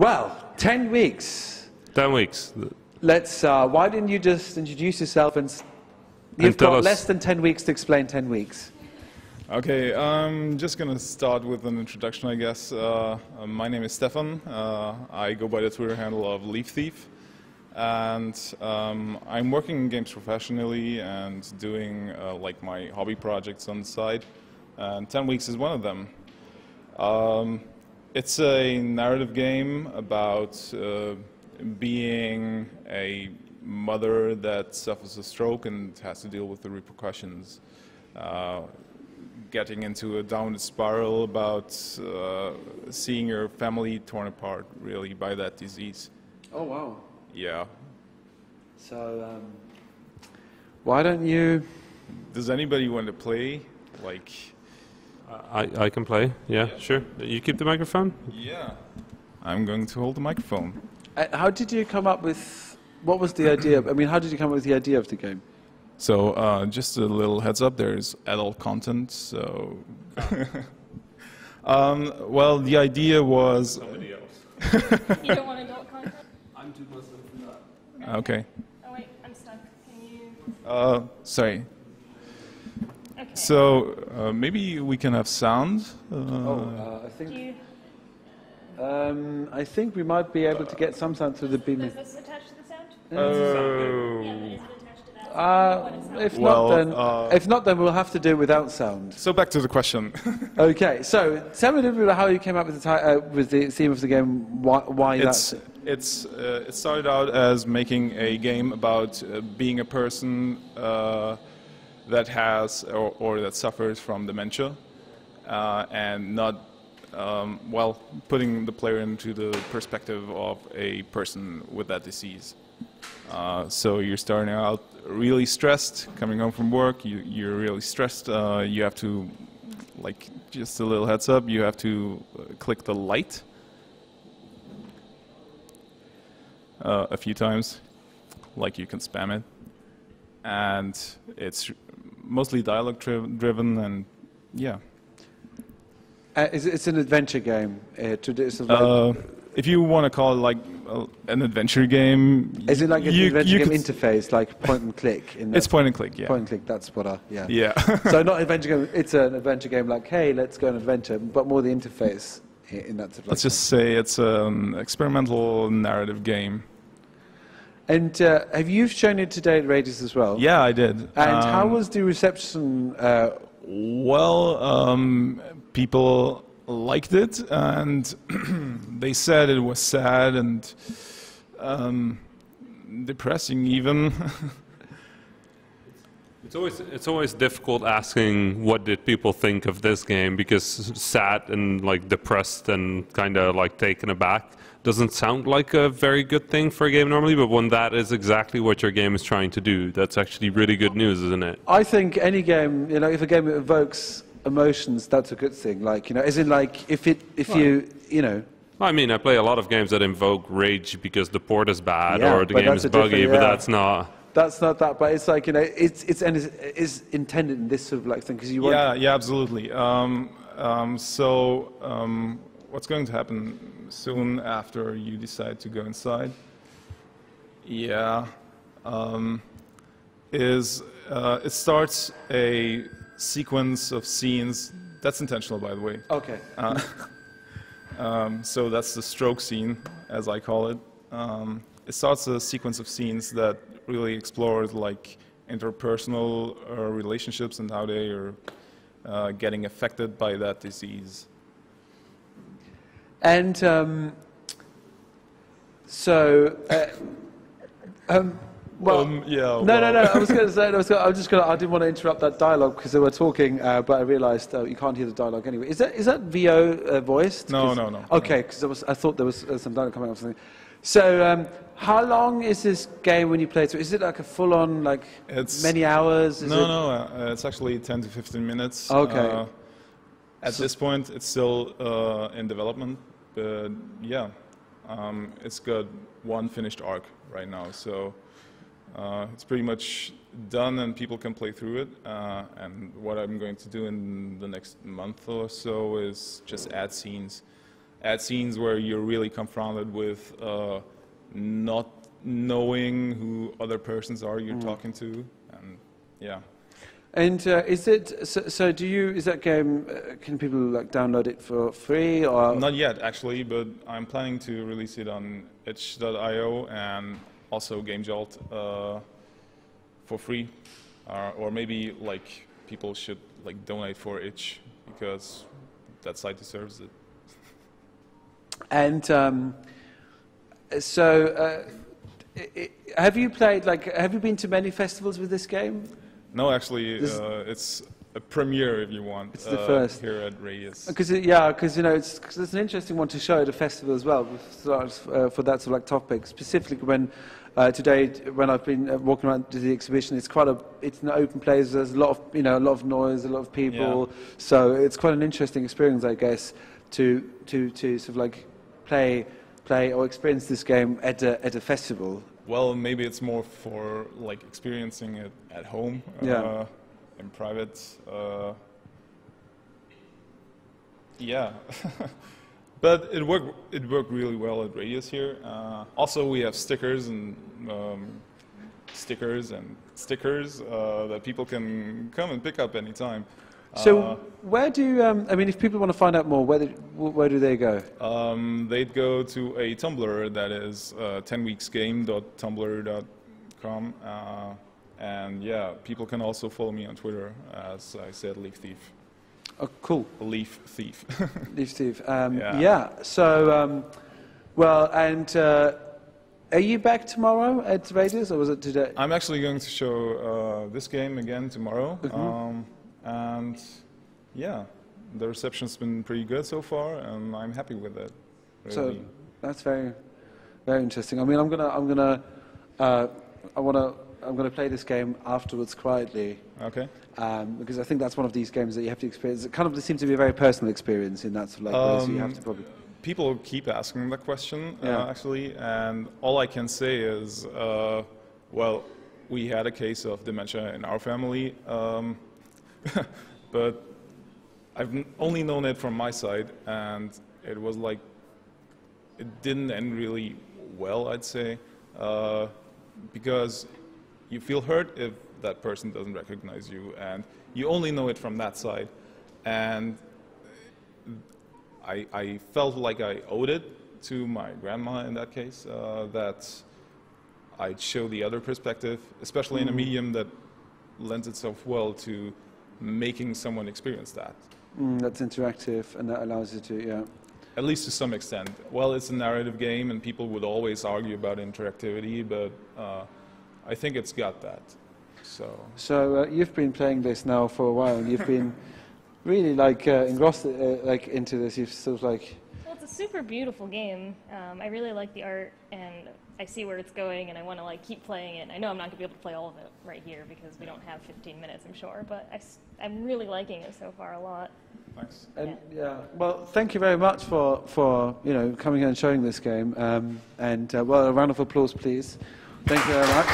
Well, 10 weeks. 10 weeks. Let's. Why didn't you just introduce yourself and? You've got less than 10 weeks to explain 10 weeks. Okay, I'm just gonna start with an introduction, I guess. My name is Stefan. I go by the Twitter handle of Leafthief, and I'm working in games professionally and doing like my hobby projects on the side. And 10 weeks is one of them. It's a narrative game about being a mother that suffers a stroke and has to deal with the repercussions. Getting into a downward spiral about seeing your family torn apart, really, by that disease. Oh, wow. Yeah. So, why don't you... Does anybody want to play? Like... I can play, yeah, sure. You keep the microphone? Yeah. I'm going to hold the microphone. How did you come up with... What was the idea? I mean, how did you come up with the idea of the game? So, just a little heads up, there's adult content, so... well, the idea was... Somebody else. You don't want adult content? I'm too Muslim for that. Okay. Oh wait, I'm stuck. Can you... Sorry. Okay. So, maybe we can have sound? I think we might be able to get some sound through the beam. Does this attach to the sound? Oh. Yeah, but is it attached to that? If not, then we'll have to do it without sound. So back to the question. Okay, so tell me a little bit about how you came up with the theme of the game. Why that? It started out as making a game about being a person that has or that suffers from dementia, and not well, putting the player into the perspective of a person with that disease. So you're starting out really stressed, coming home from work, you're really stressed, you have to, like, just a little heads up, you have to click the light a few times, like you can spam it. And it's mostly dialogue driven, and yeah. It's an adventure game. If you want to call it like an adventure game, is it like an adventure game interface, like point and click? It's point and click, yeah. Point and click. That's what yeah. Yeah. So not adventure game. It's an adventure game like, hey, let's go on adventure, but more the interface in that. Sort of Let's just say it's an experimental narrative game. And have you shown it today at Rages as well? Yeah, I did. And how was the reception? Well, people liked it, and they said it was sad and depressing even. It's always difficult asking what did people think of this game, because sad and like depressed and kind of like taken aback doesn't sound like a very good thing for a game normally, but when that is exactly what your game is trying to do, that's actually really good news, isn't it? I think any game, if a game evokes emotions, that's a good thing. Like, as in like if you. I mean, I play a lot of games that invoke rage because the port is bad or the game is buggy, but that's not. That's not that, but it's like it's intended in this sort of like thing because you want. Yeah, absolutely. What's going to happen soon after you decide to go inside? Yeah, it starts a sequence of scenes. That's intentional, by the way. Okay. So that's the stroke scene, as I call it. It starts a sequence of scenes that really explores like interpersonal relationships and how they are getting affected by that disease. And well, yeah. No. I was going to say, I didn't want to interrupt that dialogue because they were talking, but I realised you can't hear the dialogue anyway. Is that VO voiced? No. Okay, because I thought there was some dialogue coming up or something. So, how long is this game when you play it? Is it like a full-on, like many hours? No. It's actually 10 to 15 minutes. Okay. At this point, it's still in development, but yeah, it's got one finished arc right now. So. It's pretty much done and people can play through it, and what I'm going to do in the next month or so is just add scenes at scenes where you're really confronted with not knowing who other persons are you're talking to, and yeah. And is it so? Do you is that game? Can people like download it for free or Not yet, actually, but I'm planning to release it on itch.io and also GameJolt for free, or maybe like people should like donate for itch because that site deserves it. And so, have you played like? Have you been to many festivals with this game? No, actually, it's a premiere, if you want. It's the first here at Radius. Because you know, it's an interesting one to show at a festival as well, for that sort of like topic. Specifically, when today, when I've been walking around to the exhibition, it's an open place. There's a lot of noise, a lot of people. Yeah. So it's quite an interesting experience, I guess, to sort of like play or experience this game at a festival. Well, maybe it's more for like experiencing it at home, in private. Yeah, but it worked really well at Radius here. Also, we have stickers that people can come and pick up anytime. So where do I mean, if people want to find out more, where do they go? They'd go to a Tumblr that is 10weeksgame.tumblr.com, and yeah, people can also follow me on Twitter, as I said, Leafthief. Oh, cool. Leafthief. Leafthief. Yeah. So, well, and are you back tomorrow at Radius, or was it today? I'm actually going to show this game again tomorrow. Mm-hmm. And yeah, the reception's been pretty good so far, and I'm happy with it. Really. So that's very, very interesting. I mean, I'm gonna play this game afterwards quietly. Okay. Because I think that's one of these games that you have to experience. It kind of seems to be a very personal experience in that sort of like way, so you have to probably. People keep asking that question, Yeah. actually, and all I can say is, well, we had a case of dementia in our family. But I've only known it from my side, and it was like, it didn't end really well, I'd say, because you feel hurt if that person doesn't recognize you, and you only know it from that side. And I felt like I owed it to my grandma in that case, that I'd show the other perspective, especially in a medium that lends itself well to making someone experience that. That's interactive, and that allows you to, yeah. At least to some extent. Well, it's a narrative game, and people would always argue about interactivity, but I think it's got that. So you've been playing this now for a while, and you've been really like engrossed like into this. You've sort of like. Well, it's a super beautiful game. I really like the art, and I see where it's going, and I want to like keep playing it. I know I'm not going to be able to play all of it right here because we don't have 15 minutes, I'm sure, but I'm really liking it so far a lot. Thanks. And yeah, well, thank you very much for coming here and showing this game. Well, a round of applause, please. Thank you very much.